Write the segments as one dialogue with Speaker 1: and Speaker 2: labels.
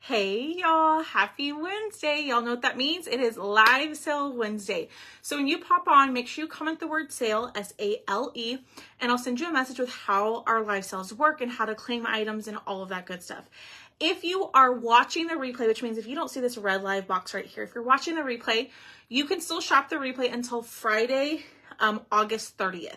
Speaker 1: Hey y'all, happy Wednesday. Y'all know what that means? It is Live Sale Wednesday. So when you pop on, make sure you comment the word sale, S-A-L-E, and I'll send you a message with how our live sales work and how to claim items and all of that good stuff. If you are watching the replay, which means if you don't see this red live box right here, if you're watching the replay, you can still shop the replay until Friday, August 30th.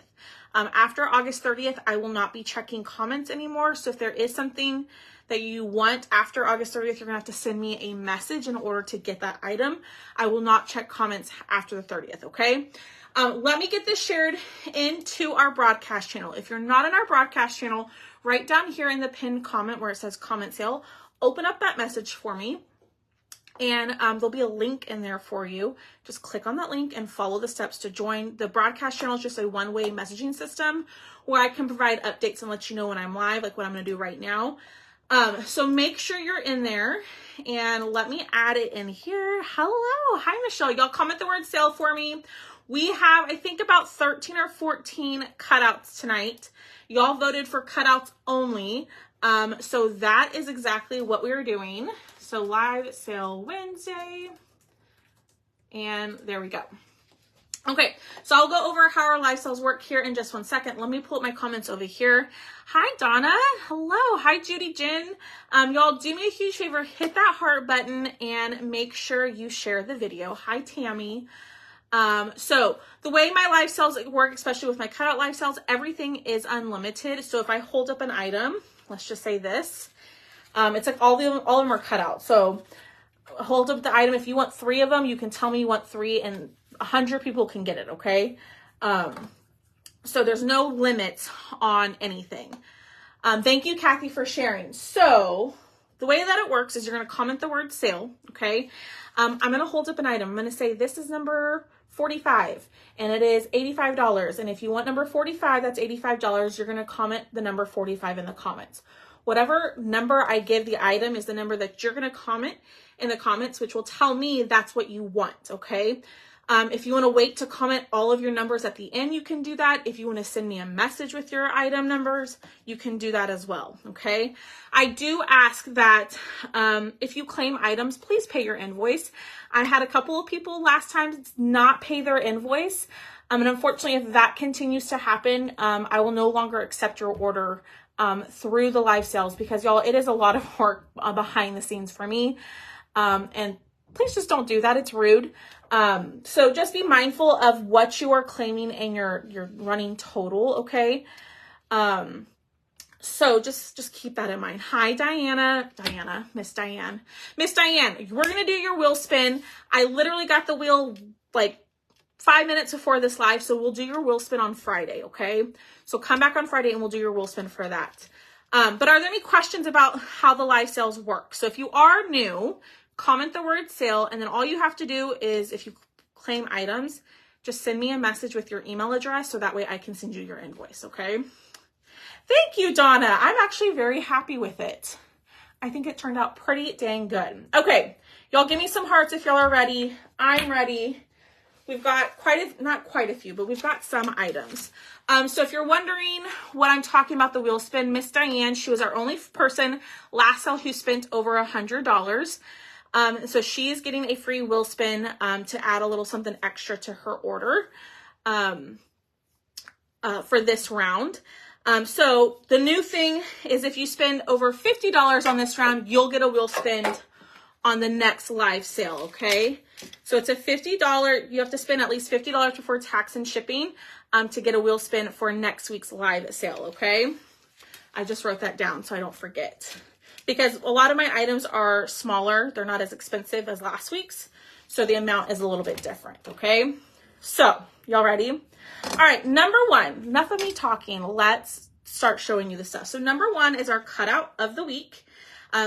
Speaker 1: After August 30th, I will not be checking comments anymore. So if there is something that you want after August 30th, you're gonna have to send me a message in order to get that item. I will not check comments after the 30th, okay? Let me get this shared into our broadcast channel. If you're not in our broadcast channel, right down here in the pinned comment where it says comment sale, open up that message for me. And there'll be a link in there for you. Just click on that link and follow the steps to join. The broadcast channel is just a one-way messaging system where I can provide updates and let you know when I'm live, like what I'm gonna do right now. So make sure you're in there and let me add it in here. Hello, hi Michelle. Y'all comment the word sale for me. We have, I think, about 13 or 14 cutouts tonight. Y'all voted for cutouts only. So that is exactly what we're doing. So Live Sale Wednesday. And there we go. Okay, so I'll go over how our live sales work here in just one second. Let me pull up my comments over here. Hi, Donna. Hello. Hi, Judy Jen. Y'all do me a huge favor, hit that heart button and make sure you share the video. Hi, Tammy. So the way my live sales work, especially with my cutout live sales, everything is unlimited. So if I hold up an item, let's just say this, it's like all of them are cut out. So hold up the item. If you want 3 of them, you can tell me you want 3 and 100 people can get it, okay? So there's no limits on anything. Thank you, Kathy, for sharing. So the way that it works is you're going to comment the word sale, okay? I'm going to hold up an item. I'm going to say this is number 45 and it is $85. And if you want number 45, that's $85. You're going to comment the number 45 in the comments. Whatever number I give the item is the number that you're going to comment in the comments, which will tell me that's what you want, okay? If you want to wait to comment all of your numbers at the end, you can do that. If you want to send me a message with your item numbers, you can do that as well, okay? I do ask that if you claim items, please pay your invoice. I had a couple of people last time not pay their invoice. And unfortunately, if that continues to happen, I will no longer accept your order through the live sales because y'all, it is a lot of work behind the scenes for me. And please just don't do that. It's rude. So just be mindful of what you are claiming in your running total. Okay. So just keep that in mind. Hi, Miss Diane, we're going to do your wheel spin. I literally got the wheel like 5 minutes before this live. So we'll do your wheel spin on Friday. Okay. So come back on Friday and we'll do your wheel spin for that. But are there any questions about how the live sales work? So if you are new, comment the word sale, and then all you have to do is, if you claim items, just send me a message with your email address so that way I can send you your invoice, okay? Thank you, Donna. I'm actually very happy with it. I think it turned out pretty dang good. Okay, y'all give me some hearts if y'all are ready. I'm ready. We've got not quite a few, but we've got some items. So if you're wondering what I'm talking about the wheel spin, Miss Diane, she was our only person last sale who spent over $100. So she's getting a free wheel spin to add a little something extra to her order for this round. So the new thing is if you spend over $50 on this round, you'll get a wheel spin on the next live sale, okay? So it's a $50, you have to spend at least $50 before tax and shipping to get a wheel spin for next week's live sale, okay? I just wrote that down so I don't forget. Because a lot of my items are smaller. They're not as expensive as last week's. So the amount is a little bit different, okay? So, y'all ready? All right, number 1, enough of me talking. Let's start showing you the stuff. So number 1 is our cutout of the week.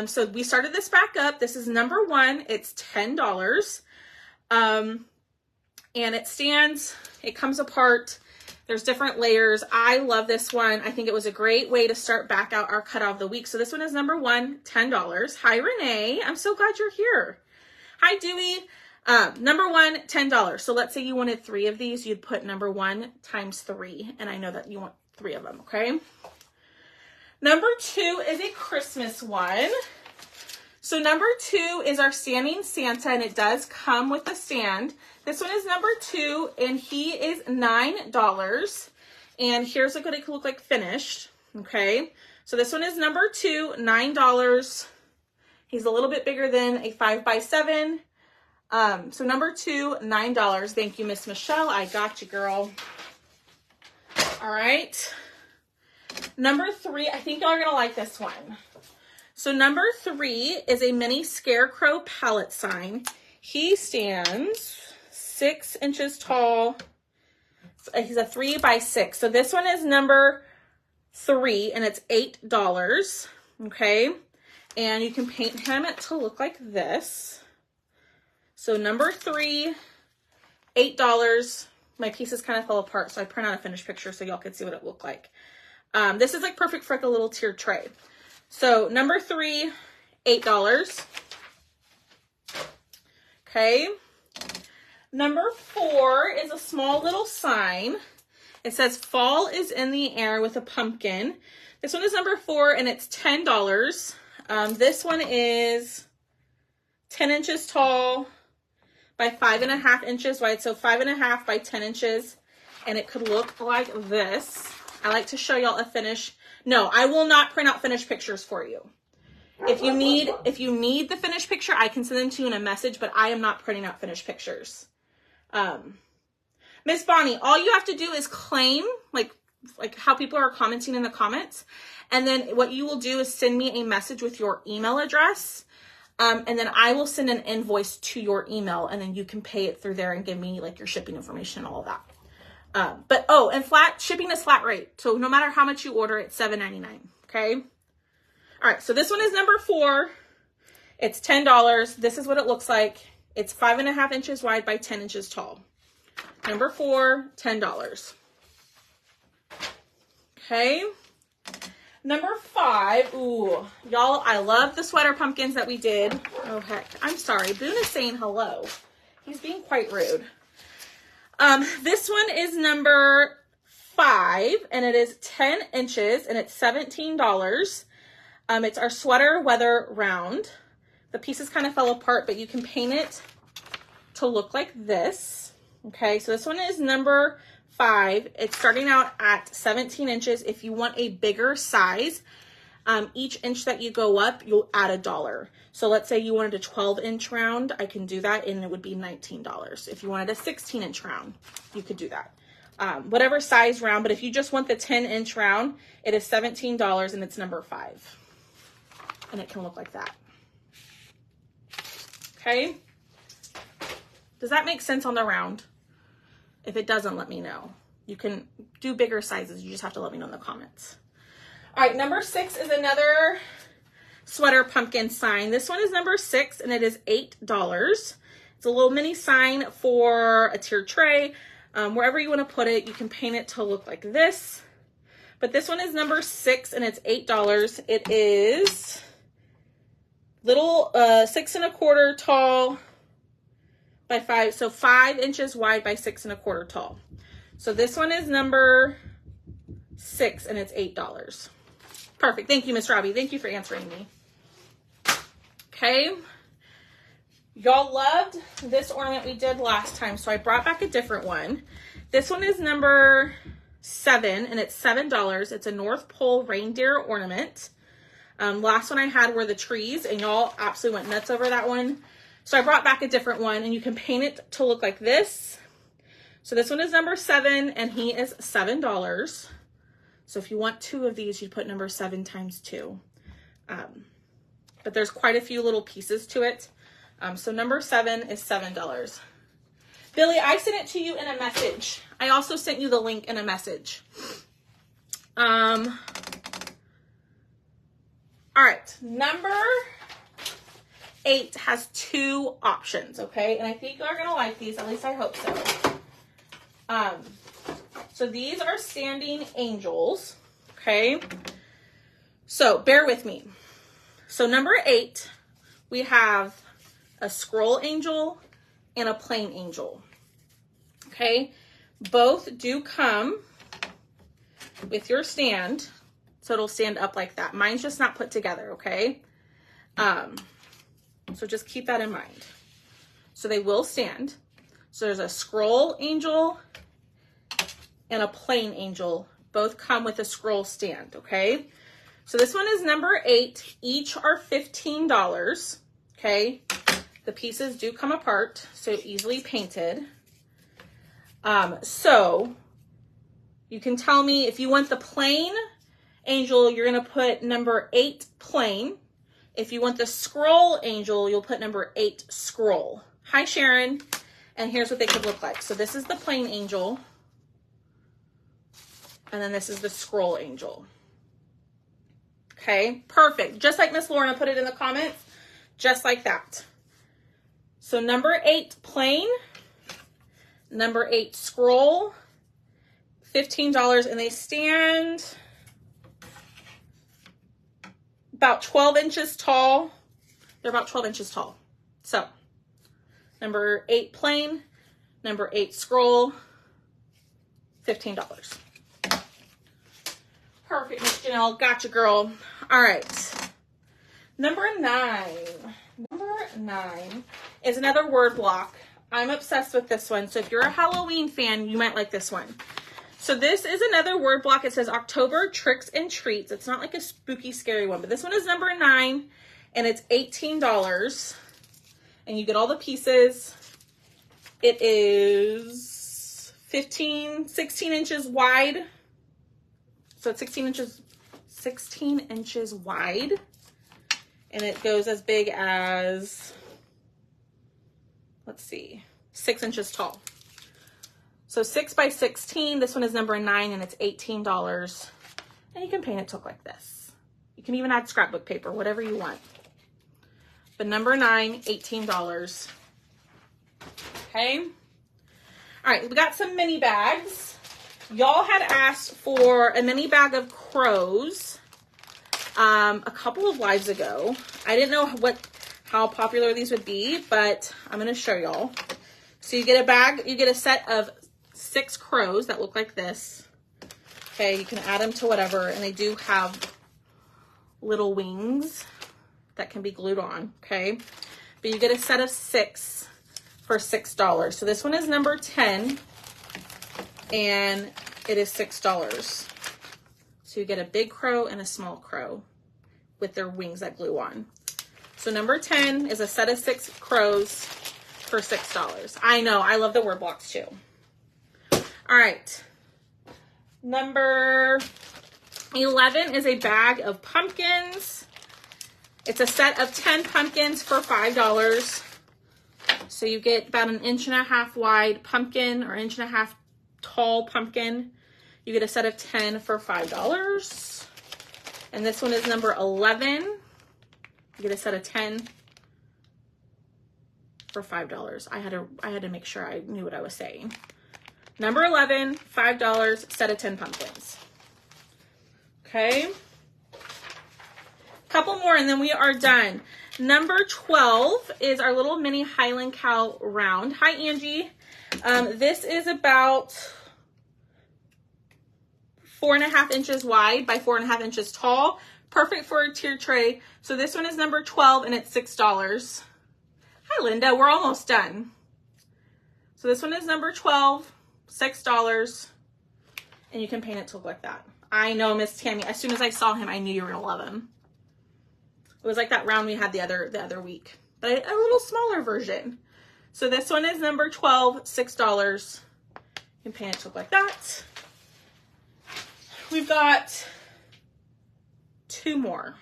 Speaker 1: So we started this back up. This is number 1. It's $10. And it comes apart. There's different layers. I love this one. I think it was a great way to start back out our cutout of the week. So this one is number 1, $10. Hi, Renee. I'm so glad you're here. Hi, Dewey. Number 1, $10. So let's say you wanted 3 of these. You'd put number 1 times 3. And I know that you want 3 of them, okay? Number 2 is a Christmas one. So number 2 is our standing Santa, and it does come with a stand. This one is number 2, and he is $9. And here's what it could look like finished. Okay, so this one is number 2, $9. He's a little bit bigger than a 5x7. So number 2, $9. Thank you, Miss Michelle. I got you, girl. All right. Number 3, I think y'all are going to like this one. So number 3 is a mini scarecrow pallet sign. He stands 6 inches tall. He's a 3x6. So this one is number 3, and it's $8. Okay. And you can paint him to look like this. So number 3, $8. My pieces kind of fell apart, so I print out a finished picture so y'all can see what it looked like. This is like perfect for like a little tiered tray. So number 3, $8. Okay. Number 4 is a small little sign. It says fall is in the air with a pumpkin. This one is number 4, and it's $10. This one is 10 inches tall by 5.5 inches wide. So 5.5 by 10 inches. And it could look like this. I like to show y'all a finish. No, I will not print out finished pictures for you. If you need the finished picture, I can send them to you in a message, but I am not printing out finished pictures. Miss Bonnie, all you have to do is claim, like how people are commenting in the comments. And then what you will do is send me a message with your email address. And then I will send an invoice to your email, and then you can pay it through there and give me like your shipping information and all of that. And shipping is flat rate. So no matter how much you order, it's $7.99. Okay. All right. So this one is number 4. It's $10. This is what it looks like. It's 5.5 inches wide by 10 inches tall. Number 4, $10. Okay. Number 5. Ooh, y'all, I love the sweater pumpkins that we did. Oh, heck. I'm sorry. Boone is saying hello. He's being quite rude. This one is number 5, and it is 10 inches, and it's $17. It's our sweater weather round. The pieces kind of fell apart, but you can paint it to look like this. Okay, so this one is number 5. It's starting out at 17 inches. If you want a bigger size, each inch that you go up, you'll add $1. So let's say you wanted a 12-inch round, I can do that, and it would be $19. If you wanted a 16-inch round, you could do that. Whatever size round, but if you just want the 10-inch round, it is $17, and it's number 5. And it can look like that. Okay? Does that make sense on the round? If it doesn't, let me know. You can do bigger sizes. You just have to let me know in the comments. All right, number 6 is another sweater pumpkin sign. This one is number 6, and it is $8. It's a little mini sign for a tiered tray. Wherever you want to put it, you can paint it to look like this. But this one is number 6, and it's $8. It is little 6 1/4 tall by 5, so 5 inches wide by 6 1/4 tall. So this one is number 6, and it's $8. Perfect. Thank you, Miss Robbie. Thank you for answering me. Okay. Y'all loved this ornament we did last time, so I brought back a different one. This one is number 7, and it's $7. It's a North Pole reindeer ornament. Last one I had were the trees, and y'all absolutely went nuts over that one. So I brought back a different one, and you can paint it to look like this. So this one is number 7, and he is $7. So if you want 2 of these, you put number 7 times 2. But there's quite a few little pieces to it. So number 7 is $7. Billy, I sent it to you in a message. I also sent you the link in a message. All right, number 8 has 2 options, okay? And I think you're gonna like these, at least I hope so. So these are standing angels, okay? So bear with me. So number 8, we have a scroll angel and a plain angel, okay? Both do come with your stand, so it'll stand up like that. Mine's just not put together, okay? So just keep that in mind. So they will stand. So there's a scroll angel and a plain angel. Both come with a scroll stand, okay? So this one is number 8. Each are $15, okay? The pieces do come apart, so easily painted. So you can tell me if you want the plain angel, you're gonna put number 8 plain. If you want the scroll angel, you'll put number 8 scroll. Hi, Sharon. And here's what they could look like. So this is the plain angel. And then this is the scroll angel. Okay, perfect. Just like Miss Lorna put it in the comments, just like that. So number 8 plain, number 8 scroll, $15, and they stand about 12 inches tall. They're about 12 inches tall. So number 8 plain, number 8 scroll, $15. Perfect, Miss Janelle. Gotcha, girl. All right. Number 9. Number 9 is another word block. I'm obsessed with this one. So if you're a Halloween fan, you might like this one. So this is another word block. It says October Tricks and Treats. It's not like a spooky, scary one, but this one is number 9, and it's $18. And you get all the pieces. It is 16 inches wide. So it's 16 inches wide, and it goes as big as, let's see, 6 inches tall. So 6 by 16, this one is number 9, and it's $18. And you can paint it to look like this. You can even add scrapbook paper, whatever you want. But number 9, $18. Okay. All right, we got some mini bags. Y'all had asked for a mini bag of crows a couple of lives ago. I didn't know how popular these would be, but I'm going to show y'all. So you get a bag, you get a set of 6 crows that look like this. Okay, you can add them to whatever, and they do have little wings that can be glued on, okay? But you get a set of 6 for $6. So this one is number 10. And it is $6. So you get a big crow and a small crow with their wings that glue on. So number 10 is a set of 6 crows for $6. I know, I love the word blocks too. All right. Number 11 is a bag of pumpkins. It's a set of 10 pumpkins for $5. So you get about an 1.5 inch wide pumpkin or 1.5 inch tall pumpkin. You get a set of 10 for $5. And this one is number 11. You get a set of 10 for $5. I had to make sure I knew what I was saying. Number 11, $5, set of 10 pumpkins. Okay. Couple more and then we are done. Number 12 is our little mini Highland Cow round. Hi, Angie. This is about 4.5 inches wide by 4.5 inches tall. Perfect for a tier tray. So this one is number 12 and it's $6. Hi, Linda. We're almost done. So this one is number 12, $6. And you can paint it to look like that. I know, Miss Tammy. As soon as I saw him, I knew you were going to love him. It was like that round we had the other week, but a little smaller version. So this one is number 12, $6. You can paint it to look like that. We've got 2 more.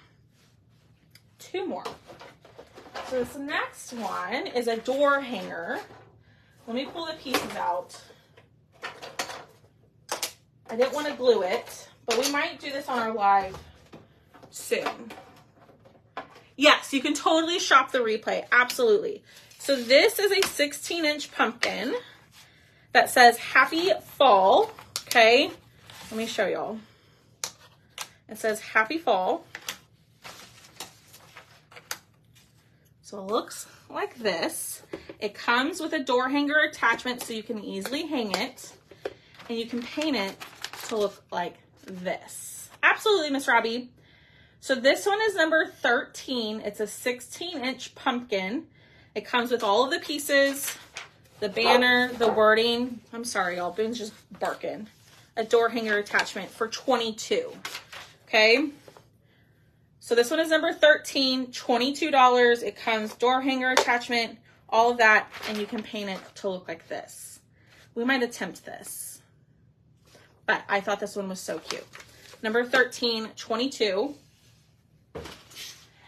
Speaker 1: 2 more. So this next one is a door hanger. Let me pull the pieces out. I didn't want to glue it, but we might do this on our live soon. Yes, you can totally shop the replay. Absolutely. So this is a 16-inch pumpkin that says Happy Fall. Okay. Let me show y'all. It says Happy Fall. So it looks like this. It comes with a door hanger attachment so you can easily hang it. And you can paint it to look like this. Absolutely, Miss Robbie. So this one is number 13. It's a 16-inch pumpkin. It comes with all of the pieces, the banner, the wording. I'm sorry, y'all. Boone's just barking. A door hanger attachment for $22. Okay. So this one is number 13, $22. It comes door hanger attachment, all of that, and you can paint it to look like this. We might attempt this, but I thought this one was so cute. Number 13, $22.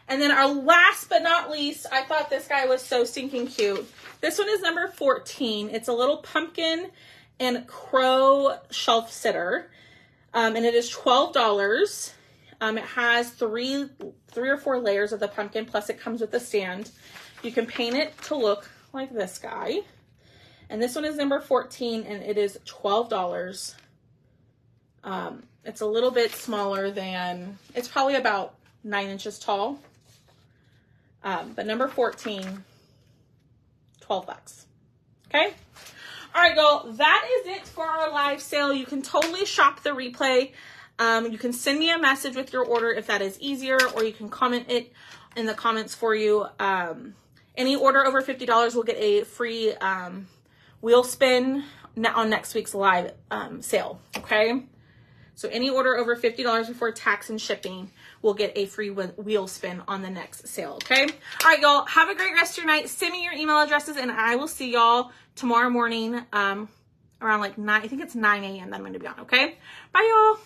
Speaker 1: And then our last but not least, I thought this guy was so stinking cute. This one is number 14. It's a little pumpkin and crow shelf sitter. And it is $12. It has three or four layers of the pumpkin, plus it comes with a stand. You can paint it to look like this guy. And this one is number 14, and it is $12. It's a little bit smaller than, it's probably about 9 inches tall. But number 14, $12. Okay. All right, y'all, that is it for our live sale. You can totally shop the replay. You can send me a message with your order if that is easier, or you can comment it in the comments for you. Any order over $50 will get a free wheel spin on next week's live sale. Okay. So any order over $50 before tax and shipping will get a free wheel spin on the next sale, okay? All right, y'all, have a great rest of your night. Send me your email addresses, and I will see y'all tomorrow morning around like 9, I think it's 9 a.m. that I'm going to be on, okay? Bye, y'all.